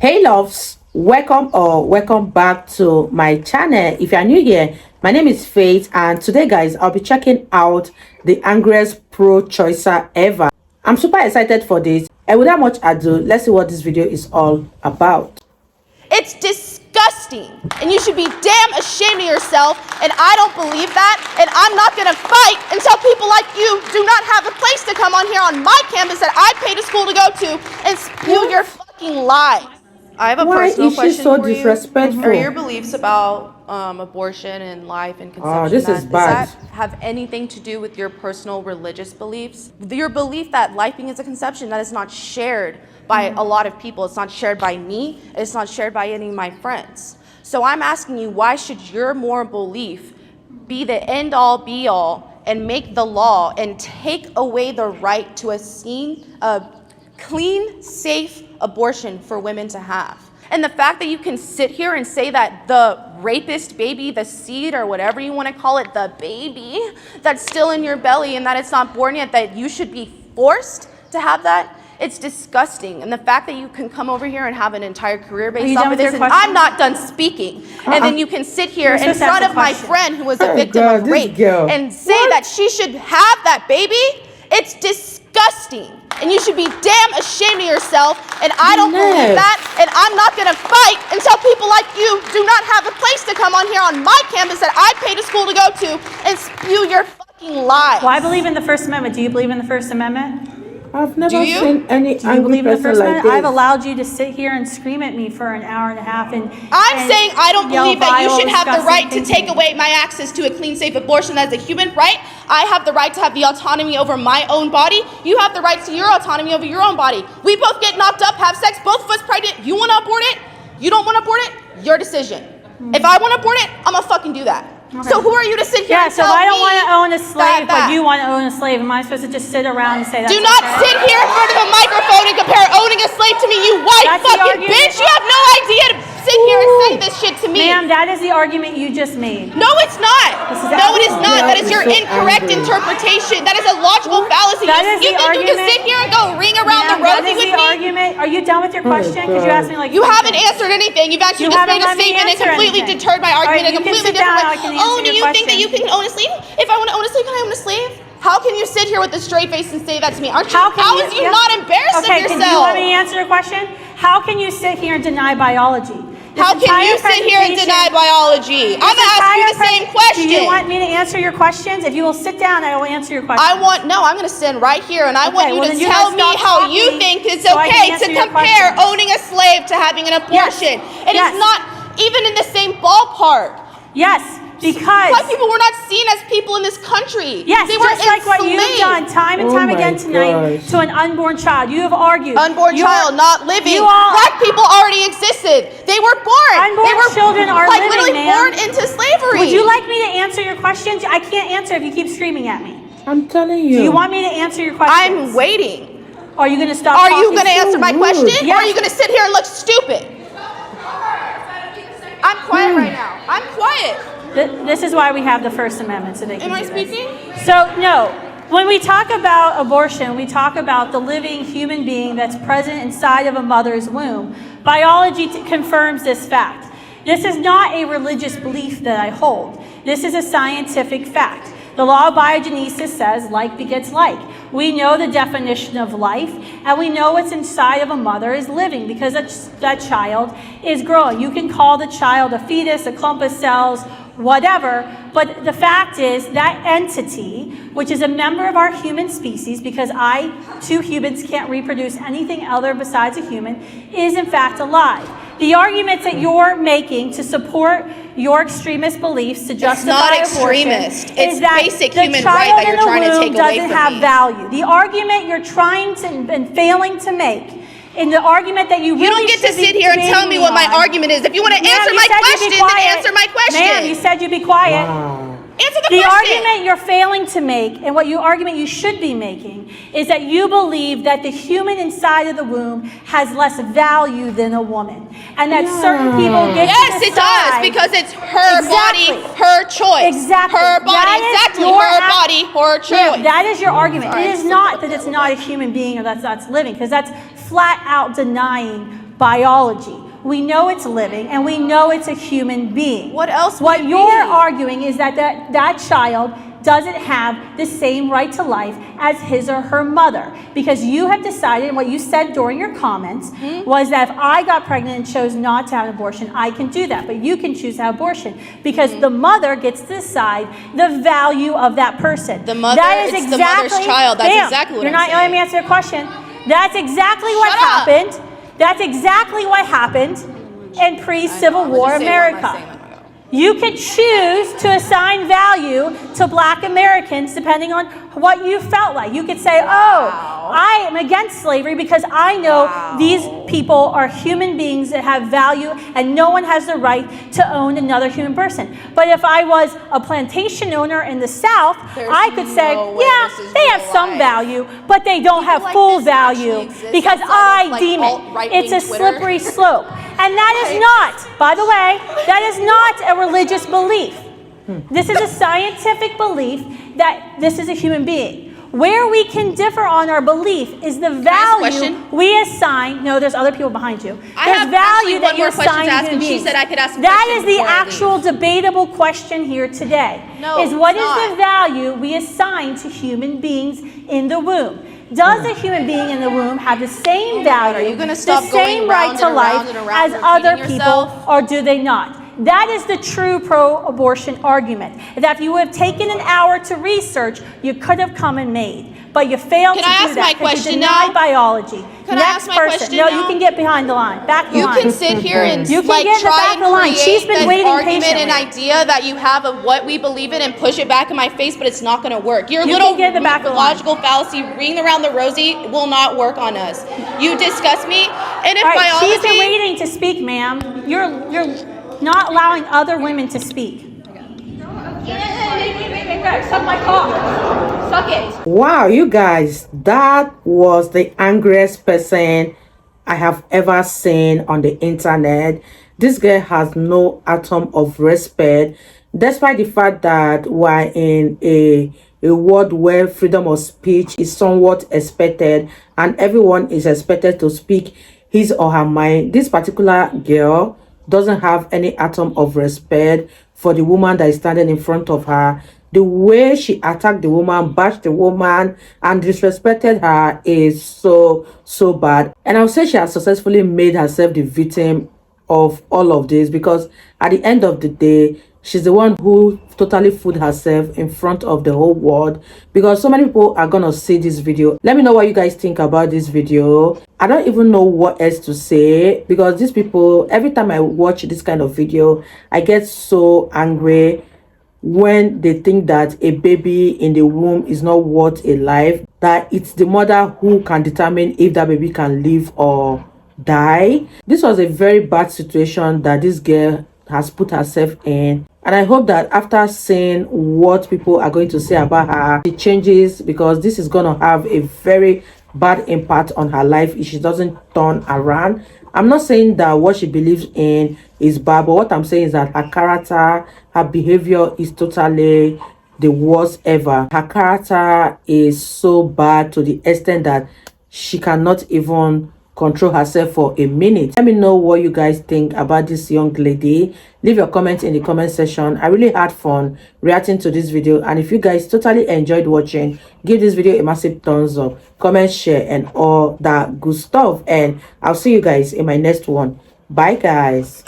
Hey loves, welcome back to my channel. If you are new here, my name is Faith, and today guys I'll be checking out the angriest pro-choicer ever. I'm super excited for this, and without much ado, let's see what this video is all about. It's disgusting, and you should be damn ashamed of yourself, and I don't believe that, and I'm not gonna fight until people like you do not have a place to come on here on my campus that I paid a school to go to and spew your fucking lies. I have a personal question so for disrespectful? you. Are your beliefs about abortion and life and conception, this is bad. does that have anything to do with your personal religious beliefs? Your belief that life begins at conception, that is not shared by a lot of people. It's not shared by me. It's not shared by any of my friends. So I'm asking you, why should your moral belief be the end all be all and make the law and take away the right to a clean, safe abortion for women to have? And the fact that you can sit here and say that the rapist baby, the seed, or whatever you want to call it, the baby that's still in your belly and that it's not born yet, that you should be forced to have that, it's disgusting. And the fact that you can come over here and have an entire career based off of this, and I'm not done speaking, and then you can sit here in front of my friend who was a victim of rape and say that she should have that baby, it's disgusting. And you should be damn ashamed of yourself, and I don't believe that, and I'm not gonna fight until people like you do not have a place to come on here on my campus that I paid a school to go to and spew your fucking lies. Well, I believe in the First Amendment. Do you believe in the First Amendment? I've never seen any Do you believe in the First like Amendment? I've allowed you to sit here and scream at me for an hour and a half and I'm saying I don't believe that you should have the right to disgusting take away my access to a clean, safe abortion. That is a human right. I have the right to have the autonomy over my own body. You have the right to your autonomy over your own body. We both get knocked up, have sex, both of us pregnant. You want to abort it? You don't want to abort it? Your decision. If I want to abort it, I'm gonna fucking do that. Okay. So who are you to sit here and tell me? I don't want to own a slave, but you want to own a slave. Am I supposed to just sit around and say that? Do not sit here in front of a microphone and compare owning a slave to me, you white fucking bitch. You have no idea to sit here and say this shit to me. Ma'am, that is the argument you just made. No, it's not. No, it is not. That is your incorrect interpretation. That is a logical fallacy. You think you can sit here and go ring around the rosy with me? Are you done with your question? Because you asked me like you haven't answered anything. You've actually just made a statement and completely deterred my argument in a completely different way. Oh, do you think that you can own a slave? If I want to own a slave, can I own a slave? How can you sit here with a straight face and say that to me? How is you not embarrassed of yourself? Okay, do you want me to answer your question? How can you sit here and deny biology? How can you sit here and deny biology? I'm asking you the same question. Do you want me to answer your questions? If you will sit down, I will answer your questions. I'm going to stand right here, and I want you to tell me how you think it's okay to compare owning a slave to having an abortion. It is not even in the same ballpark. Yes. Because white people were not seen as people in this country. Yes, they were just like what you've done time and time again tonight to an unborn child. You have argued. Unborn child, not living. Black people already existed. They were born. Unborn children are like living, literally born into slavery. Would you like me to answer your questions? I can't answer if you keep screaming at me. I'm telling you. Do you want me to answer your questions? I'm waiting. Are you going to stop? Are you going to answer my question? Yes. Or are you going to sit here and look stupid? I'm quiet right now. I'm quiet. This is why we have the First Amendment, so they can Am I speaking? So, no. When we talk about abortion, we talk about the living human being that's present inside of a mother's womb. Biology confirms this fact. This is not a religious belief that I hold. This is a scientific fact. The law of biogenesis says like begets like. We know the definition of life, and we know what's inside of a mother is living because that child is growing. You can call the child a fetus, a clump of cells, whatever, but the fact is that entity, which is a member of our human species, because two humans can't reproduce anything other besides a human, is in fact alive. The arguments that you're making to support your extremist beliefs to justify abortion is that basic the human child right that in you're trying to take away doesn't from have me. value. The argument you're trying to and failing to make, in the argument that you really don't get to sit here and tell me what my argument is. If you want to answer my question, then answer my question. Ma'am, you said you'd be quiet. Wow. Answer the question. The argument you're failing to make, and what argument you should be making, is that you believe that the human inside of the womb has less value than a woman, and that certain people get to decide. Yes, it does, because it's her body, her choice. Exactly. Her body, her body, her choice. That is your argument. It is not that it's not a human being or that's living, because that's flat out denying biology. We know it's living, and we know it's a human being. What else would What it you're be? arguing is that child doesn't have the same right to life as his or her mother, because you have decided, and what you said during your comments was that if I got pregnant and chose not to have an abortion, I can do that, but you can choose to have abortion because the mother gets to decide the value of that person. The mother, it's the mother's child. That's exactly what I'm saying. You're not letting me answer your question. That's exactly what happened. That's exactly what happened in pre-Civil War America. You could choose to assign value to Black Americans depending on what you felt like. You could say, I am against slavery because I know these people are human beings that have value and no one has the right to own another human person. But if I was a plantation owner in the South, I could say, yeah, they have some value, but they don't have full value because I deem it's a slippery slope. And that is not, by the way, that is not a religious belief. This is a scientific belief that this is a human being. Where we can differ on our belief is the value we assign. No, there's other people behind you. There's value that you assign to human beings. She said I could ask a that question is the before I actual leave. debatable question here today. No, is what it's is not. the value we assign to human beings in the womb? Does a human being in the womb have the same value, Are you gonna stop the same going right round to and life around and around as other repeating people, yourself? or do they not? That is the true pro-abortion argument. That if you would have taken an hour to research, you could have come and made. But you failed Can to I do ask that my because you question denied now? biology. Can I Next ask my person. question No, now? you can get behind the line. Back the You line. can sit here and You can like get in the try back and of the line. She's create been this waiting argument and patiently. idea that you have of what we believe in and push it back in my face, but it's not going to work. Your You little can get in the back of the line. logical fallacy, ring around the rosy, will not work on us. You disgust me, and if All right, she's been biology, waiting to speak, ma'am. You're not allowing other women to speak. Suck my cock. Suck it. Wow, you guys, that was the angriest person I have ever seen on the internet. This girl has no atom of respect, despite the fact that we're in a world where freedom of speech is somewhat expected and everyone is expected to speak his or her mind. This particular girl doesn't have any atom of respect for the woman that is standing in front of her. The way she attacked the woman, bashed the woman, and disrespected her is so bad. And I'll say she has successfully made herself the victim of all of this, because at the end of the day, she's the one who totally fooled herself in front of the whole world, because so many people are gonna see this video. Let me know what you guys think about this video. I don't even know what else to say, because these people, every time I watch this kind of video, I get so angry when they think that a baby in the womb is not worth a life, that it's the mother who can determine if that baby can live or die. This was a very bad situation that this girl has put herself in, and I hope that after seeing what people are going to say about her, she changes, because this is going to have a very bad impact on her life if she doesn't turn around. I'm not saying that what she believes in is bad, but what I'm saying is that her character, her behavior is totally the worst ever. Her character is so bad to the extent that she cannot even control herself for a minute. Let me know what you guys think about this young lady. Leave your comments in the comment section. I really had fun reacting to this video, and if you guys totally enjoyed watching, give this video a massive thumbs up, comment, share, and all that good stuff. And I'll see you guys in my next one. Bye guys.